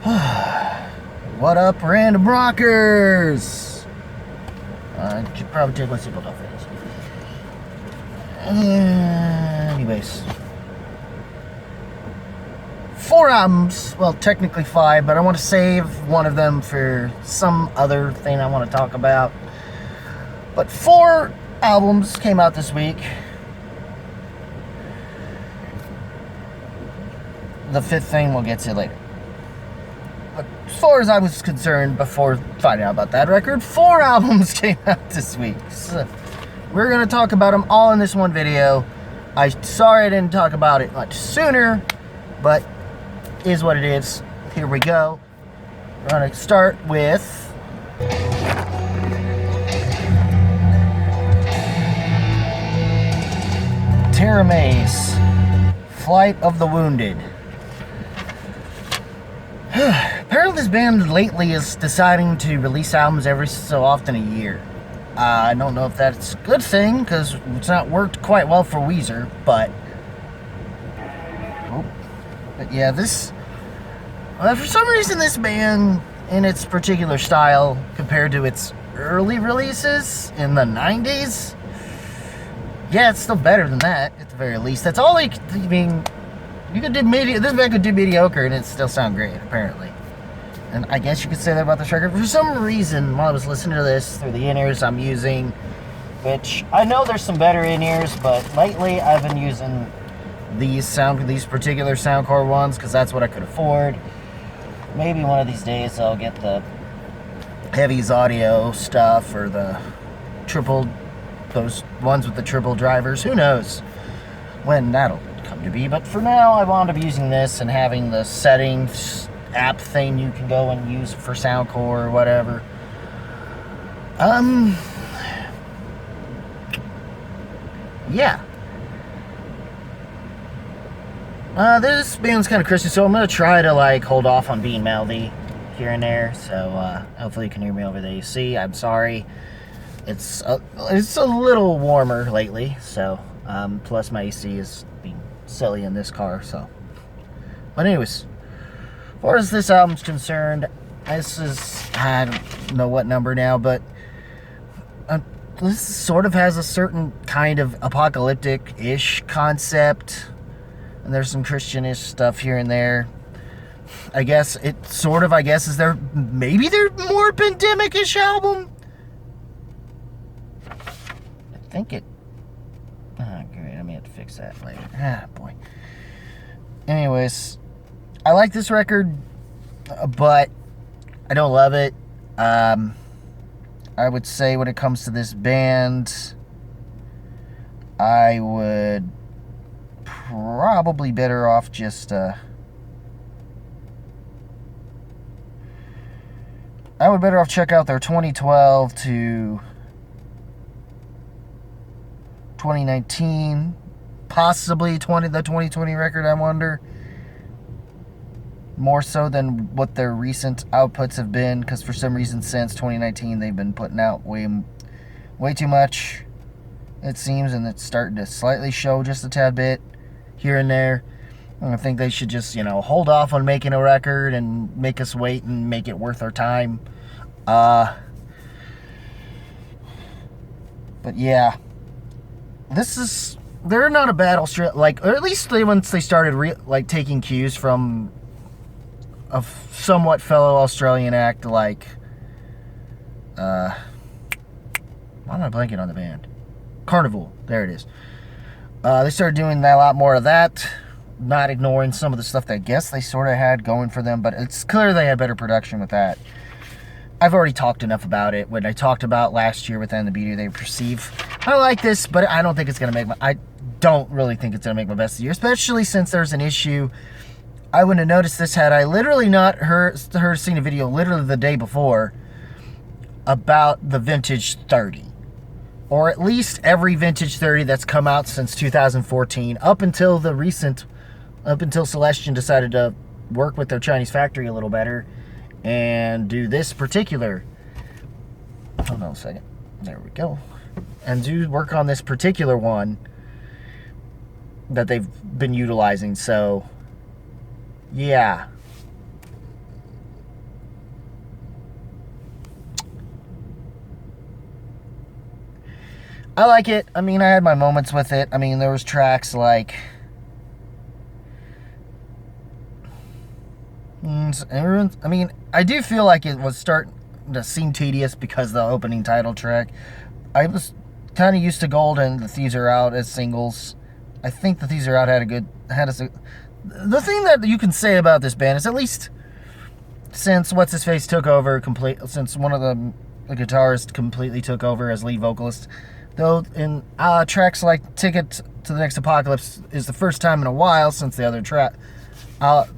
What up, random rockers? I should probably take my seatbelt off. Anyways, 4 albums. Well, technically 5, but I want to save one of them for some other thing I want to talk about. But 4 albums came out this week. The 5th thing we'll get to later. But as far as I was concerned before finding out about that record, 4 albums came out this week. So we're going to talk about them all in this one video. I'm sorry I didn't talk about it much sooner, but is what it is. Here we go. We're going to start with Teramaze, Flight of the Wounded. Apparently this band lately is deciding to release albums every so often a year. I don't know if that's a good thing, because it's not worked quite well for Weezer, but yeah, this, for some reason this band, in its particular style, compared to its early releases in the 90s, yeah, it's still better than that, at the very least. That's all I mean, you could do this band could do mediocre and it still sound great, apparently. And I guess you could say that about this record. For some reason, while I was listening to this through the in-ears I'm using, which I know there's some better in-ears, but lately I've been using these particular Soundcore ones because that's what I could afford. Maybe one of these days I'll get the Heavy's audio stuff or the those ones with the triple drivers. Who knows when that'll come to be, but for now I wound up using this and having the settings app thing you can go and use for Soundcore or whatever. Yeah. This band's kind of Christian, so I'm gonna try to hold off on being mouthy here and there. So hopefully you can hear me over the AC. I'm sorry. It's a little warmer lately, so plus my AC is being silly in this car. So, but anyways. As far as this album's concerned, this is, I don't know what number now, but this sort of has a certain kind of apocalyptic-ish concept, and there's some Christian-ish stuff here and there. I guess it sort of, is maybe their more pandemic-ish album? I think it, great, I may have to fix that later. Boy. Anyways, I like this record, but I don't love it. I would say when it comes to this band, I would probably better off just I would better off check out their 2012 to 2019, possibly the 2020 record, I wonder. More so than what their recent outputs have been, because for some reason since 2019 they've been putting out way too much, it seems, and it's starting to slightly show just a tad bit here and there. And I think they should just, hold off on making a record and make us wait and make it worth our time. But yeah, they're not a bad Australian, or at least once they started taking cues from a somewhat fellow Australian act why am I blanking on the band? Carnival, there it is. They started doing a lot more of that, not ignoring some of the stuff that I guess they sort of had going for them, but it's clear they had better production with that. I've already talked enough about it when I talked about last year with And the Beauty They Perceive. I like this, but I don't think it's going to make I don't really think it's going to make my best of the year, especially since there's an issue. I wouldn't have noticed this had I literally not seen a video literally the day before about the Vintage 30. Or at least every Vintage 30 that's come out since 2014, up until Celestion decided to work with their Chinese factory a little better and do this particular, hold on a second, there we go, and do work on this particular one that they've been utilizing. So yeah, I like it. I mean, I had my moments with it. I mean, there was tracks like... I mean, I do feel like it was starting to seem tedious because of the opening title track. I was kind of used to Gold and The Thieves Are Out as singles. I think The Thieves Are Out the thing that you can say about this band is, at least since What's-His-Face took over since one of the guitarists completely took over as lead vocalist, though in tracks like Ticket to the Next Apocalypse is the first time in a while since the other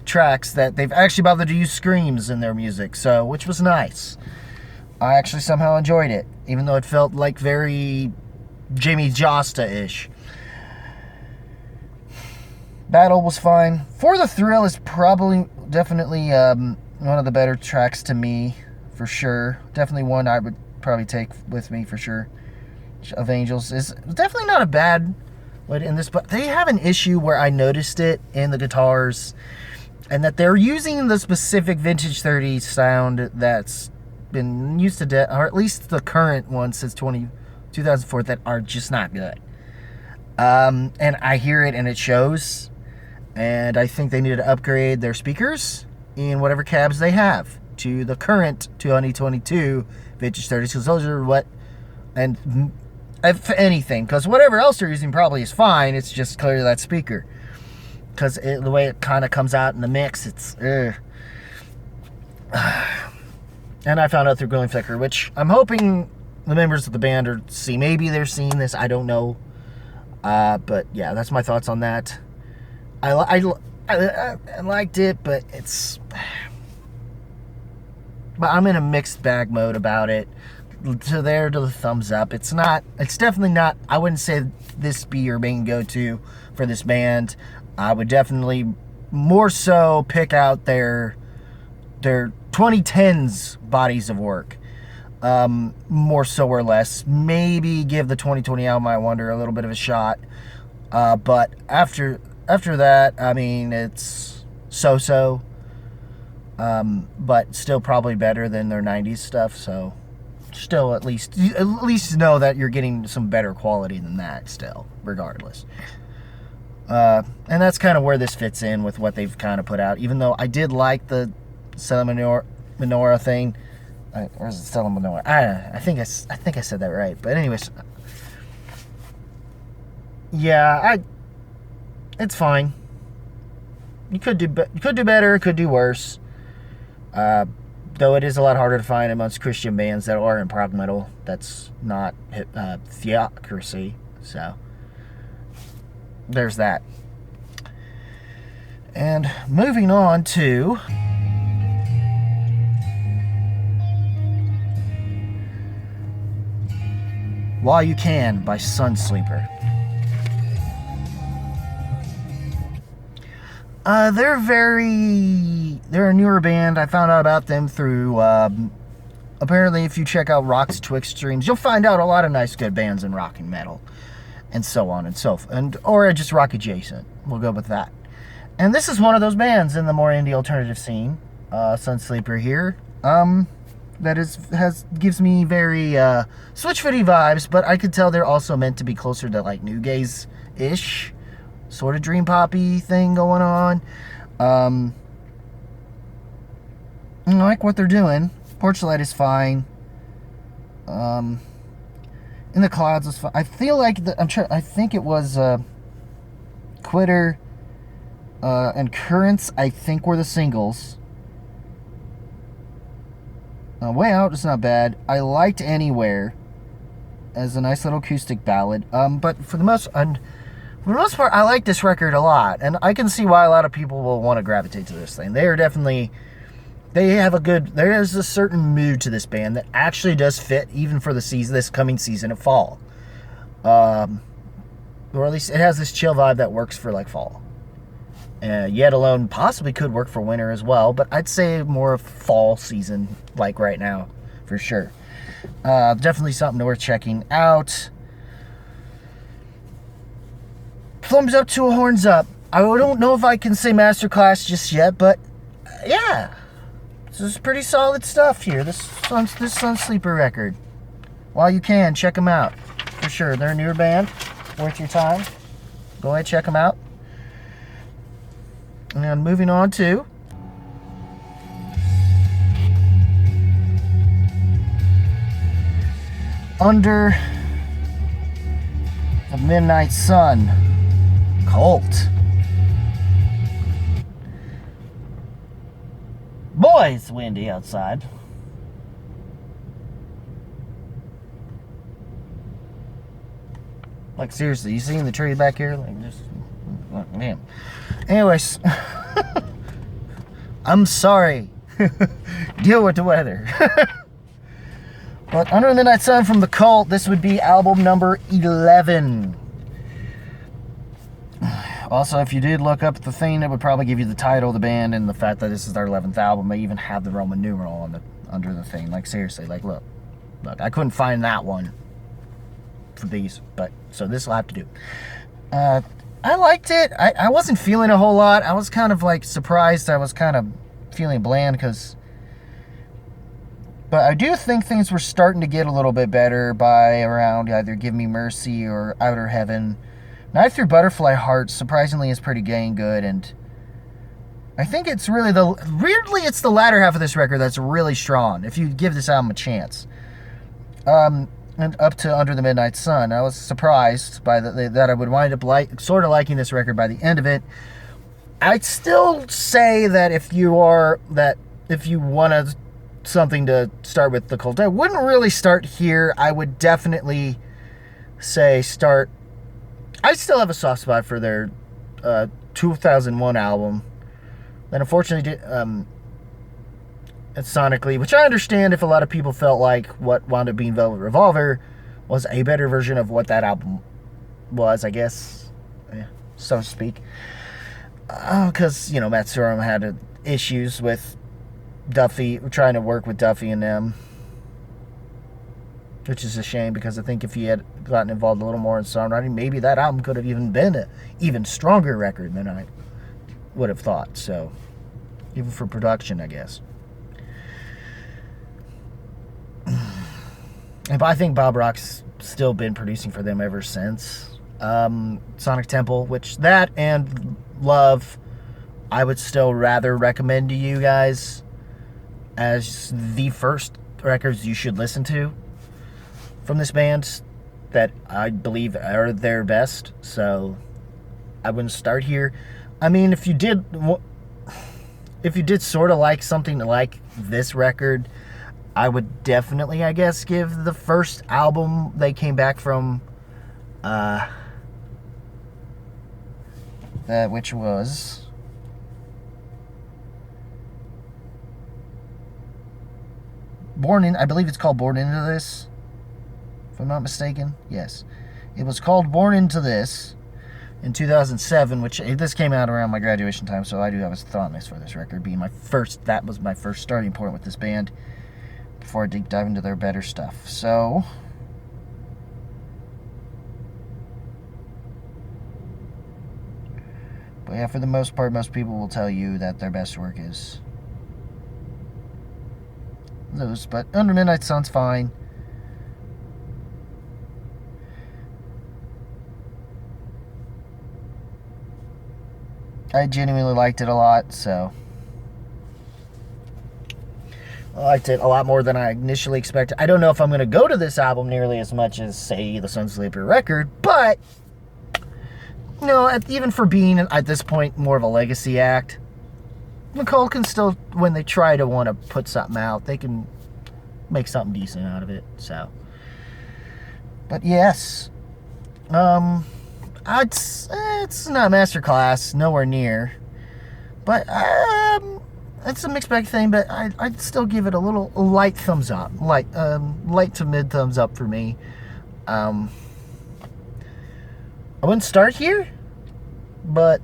tracks that they've actually bothered to use screams in their music, which was nice. I actually somehow enjoyed it, even though it felt like very Jamie Josta-ish. Battle was fine. For the Thrill is definitely one of the better tracks to me, for sure. Definitely one I would probably take with me, for sure. Of Angels is definitely not a bad way in this, but they have an issue where I noticed it in the guitars, and that they're using the specific vintage 30s sound that's been used to death, or at least the current one since 2004, that are just not good. And I hear it and it shows, and I think they need to upgrade their speakers in whatever cabs they have to the current 2022 vintage 30s, because those are what, and if anything, because whatever else they're using probably is fine, it's just clearly that speaker, because the way it kind of comes out in the mix, it's and I found out through Glowing Flicker, which I'm hoping the members of the band maybe they're seeing this, I don't know. But yeah, that's my thoughts on that. I liked it, but I'm in a mixed bag mode about it. To the thumbs up. It's definitely not, I wouldn't say this be your main go-to for this band. I would definitely more so pick out their 2010s bodies of work. More so or less. Maybe give the 2020 album I Wonder a little bit of a shot. But after that, I mean, it's so-so. But still probably better than their 90s stuff, so still at least know that you're getting some better quality than that still, regardless. And that's kind of where this fits in with what they've kind of put out, even though I did like the Stella Menorah thing. Or is it Stella Menorah? I think I said that right. But anyways, yeah, it's fine. You could do better, could do worse. Though it is a lot harder to find amongst Christian bands that are in prog metal. That's not Theocracy. So there's that. And moving on to While You Can by Sunsleeper. They're a newer band. I found out about them through, apparently if you check out Rock's Twix streams, you'll find out a lot of nice good bands in rock and metal, and so on and so forth, or just rock adjacent. We'll go with that. And this is one of those bands in the more indie alternative scene, Sunsleeper here, that gives me very, Switchfoot-y vibes, but I could tell they're also meant to be closer to, like, New Gaze-ish, sort of dream poppy thing going on. I like what they're doing. Porch Light is fine. In the Clouds is fine. I feel like I think it was Quitter and Currents, I think, were the singles. Way Out is not bad. I liked Anywhere as a nice little acoustic ballad. But for the most part, I like this record a lot, and I can see why a lot of people will want to gravitate to this thing. There is a certain mood to this band that actually does fit even for this coming season of fall. Or at least it has this chill vibe that works for like fall. Yet Alone possibly could work for winter as well, but I'd say more fall season, like right now, for sure. Definitely something worth checking out. Thumbs up to a horns up. I don't know if I can say masterclass just yet, but yeah, this is pretty solid stuff here. This Sunsleeper record. While you can, check them out. for sure. They're a newer band, worth your time. Go ahead, check them out. And moving on to Under the Midnight Sun, Cult. Boy, it's windy outside. Like, seriously, you seen the tree back here? Like, just, man. Anyways, I'm sorry. Deal with the weather. But Under the Midnight Sun from the Cult, this would be album number 11. Also, if you did look up the thing, it would probably give you the title of the band and the fact that this is their 11th album. They even have the Roman numeral on the under the thing. Like, seriously, like, look, I couldn't find that one for these, but so this will have to do. I liked it. I wasn't feeling a whole lot. I was kind of like surprised. I was kind of feeling bland but I do think things were starting to get a little bit better by around either Give Me Mercy or Outer Heaven. Knife Through Butterfly Heart, surprisingly, is pretty dang good, and I think it's really weirdly, it's the latter half of this record that's really strong, if you give this album a chance. And up to Under the Midnight Sun, I was surprised by that I would wind up sort of liking this record by the end of it. I'd still say that if you wanted something to start with the Cult, I wouldn't really start here. I would definitely say start. I still have a soft spot for their 2001 album. That unfortunately sonically, which I understand if a lot of people felt like what wound up being Velvet Revolver was a better version of what that album was, I guess, so to speak. Because, Matt Sorum had issues with Duffy, trying to work with Duffy and them, which is a shame, because I think if he had gotten involved a little more in songwriting, maybe that album could have even been an even stronger record than I would have thought. So, even for production, I guess. And I think Bob Rock's still been producing for them ever since. Sonic Temple, which that and Love, I would still rather recommend to you guys as the first records you should listen to from this band that I believe are their best. So I wouldn't start here. I mean, if you did sort of like something like this record, I would definitely, I guess, give the first album they came back from, which was I believe it's called Born Into This, if I'm not mistaken. Yes, it was called Born Into This in 2007, which this came out around my graduation time, so I do have a fondness for this record, being that was my first starting point with this band before I deep dive into their better stuff. So but yeah, for the most part, most people will tell you that their best work is those, but Under Midnight Sun's fine. I genuinely liked it a lot, so I liked it a lot more than I initially expected. I don't know if I'm going to go to this album nearly as much as, say, the Sunsleeper record, but even for being at this point more of a legacy act, Nicole can still, when they try to want to put something out, they can make something decent out of it. So, but yes, it's not a masterclass, nowhere near, but it's a mixed bag thing. But I'd still give it a little light thumbs up, light to mid thumbs up for me. I wouldn't start here, but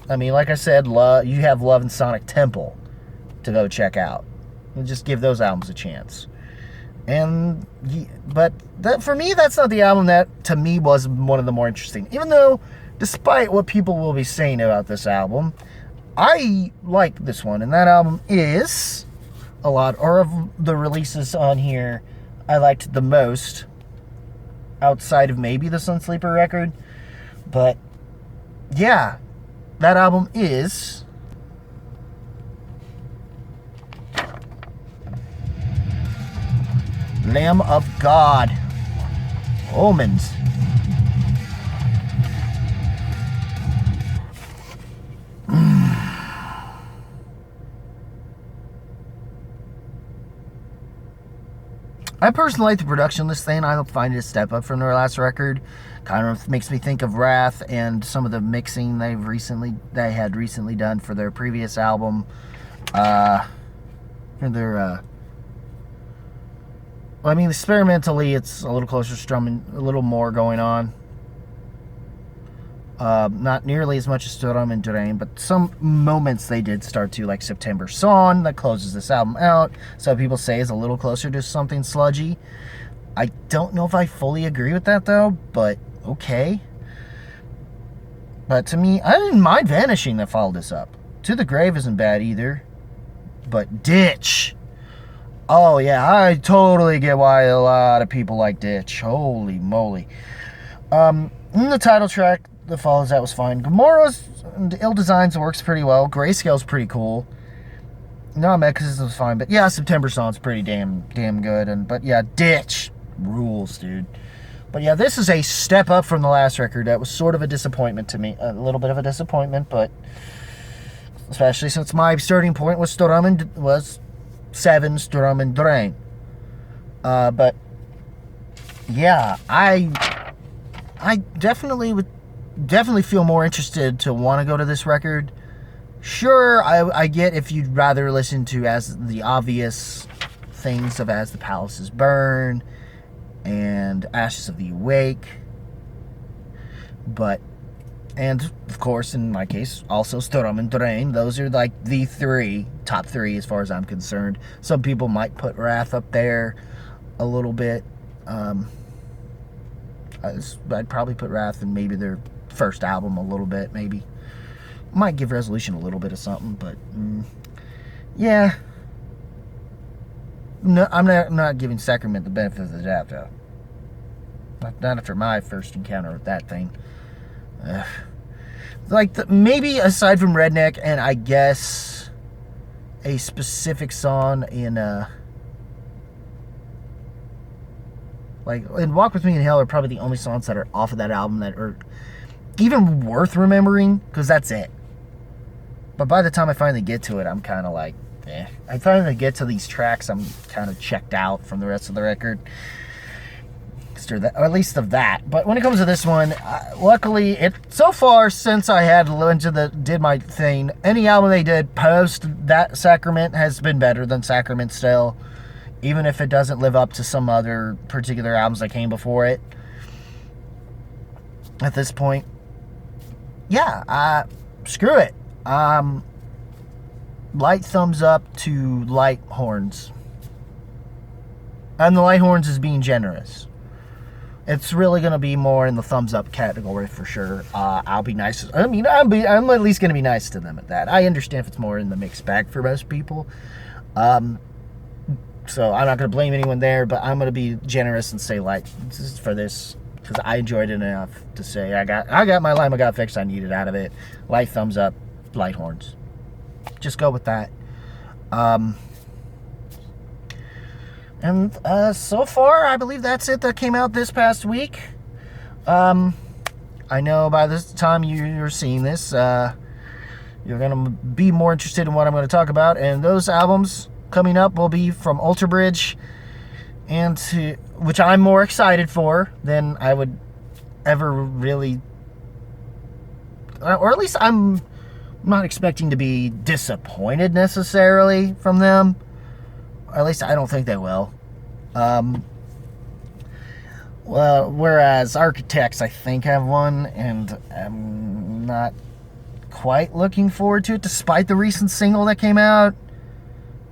I mean, like I said, you have Love and Sonic Temple to go check out. And just give those albums a chance. But for me, that's not the album that, to me, was one of the more interesting. Even though, despite what people will be saying about this album, I like this one. And that album is of the releases on here I liked the most. outside of maybe the Sunsleeper record. But yeah, that album is Lamb of God, Omens. I personally like the production of this thing. I find it a step up from their last record. Kind of makes me think of Wrath and some of the mixing they had recently done for their previous album. I mean, experimentally, it's a little closer strumming, a little more going on. Not nearly as much as Storam and Drain, but some moments they did start to, like September Song, that closes this album out. Some people say is a little closer to something sludgy. I don't know if I fully agree with that, though, but okay. But to me, I didn't mind Vanishing that followed this up. To the Grave isn't bad either. But Ditch. Oh, yeah, I totally get why a lot of people like Ditch. Holy moly. In the title track that follows that was fine. Gomorrah's Ill Designs works pretty well. Grayscale's pretty cool. No, Mechanism was fine. But yeah, September Song's pretty damn good. But yeah, Ditch rules, dude. But yeah, this is a step up from the last record. That was sort of a disappointment to me. A little bit of a disappointment, but especially since my starting point was 7 Storam and Drain. But yeah, I definitely feel more interested to want to go to this record. Sure, I get if you'd rather listen to as the obvious things of As the Palaces Burn and Ashes of the Awake. But, and of course, in my case, also Storam and Drain. Those are like the top three as far as I'm concerned. Some people might put Wrath up there a little bit. I'd probably put Wrath in maybe their first album a little bit, maybe. Might give Resolution a little bit of something, but yeah. No, I'm not giving Sacrament the benefit of the doubt, though. Not after my first encounter with that thing. Maybe aside from Redneck and I guess a specific song in Walk With Me in Hell are probably the only songs that are off of that album that are even worth remembering, because that's it. But by the time I finally get to it, I'm kind of like, eh. I finally get to these tracks, I'm kind of checked out from the rest of the record. Or at least of that. But when it comes to this one, luckily, so far since I did my thing, any album they did post that Sacrament has been better than Sacrament still, even if it doesn't live up to some other particular albums that came before it. At this point, yeah, screw it. Light thumbs up to Light Horns. And the Light Horns is being generous. It's really going to be more in the thumbs up category for sure. I'll be nice. I mean, I'm at least going to be nice to them at that. I understand if it's more in the mixed bag for most people. So I'm not going to blame anyone there, but I'm going to be generous and say light for this, because I enjoyed it enough to say I got my lime, I got fixed, I needed out of it. Light thumbs up, Light Horns. Just go with that. And so far, I believe that's it that came out this past week. I know by this time you're seeing this, you're going to be more interested in what I'm going to talk about. And those albums coming up will be from Ultra Bridge, which I'm more excited for than I would ever really... Or at least I'm not expecting to be disappointed necessarily from them. Or at least I don't think they will. Well, whereas Architects, I think, have one, and I'm not quite looking forward to it, despite the recent single that came out.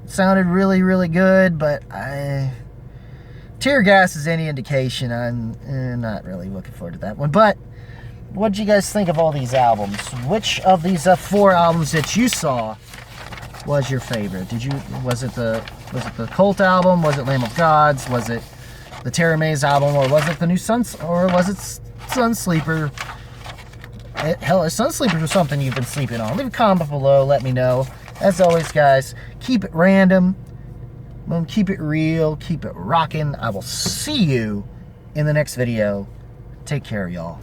It sounded really, really good, but Tear Gas is any indication. I'm not really looking forward to that one. But what did you guys think of all these albums? Which of these 4 albums that you saw was your favorite? Was it the Cult album? Was it Lamb of Gods? Was it the Teramaze album, or was it the new Sunsleeper? Hell, if Sunsleeper was something you've been sleeping on, leave a comment below, let me know. As always, guys, keep it random, keep it real, keep it rocking. I will see you in the next video. Take care, y'all.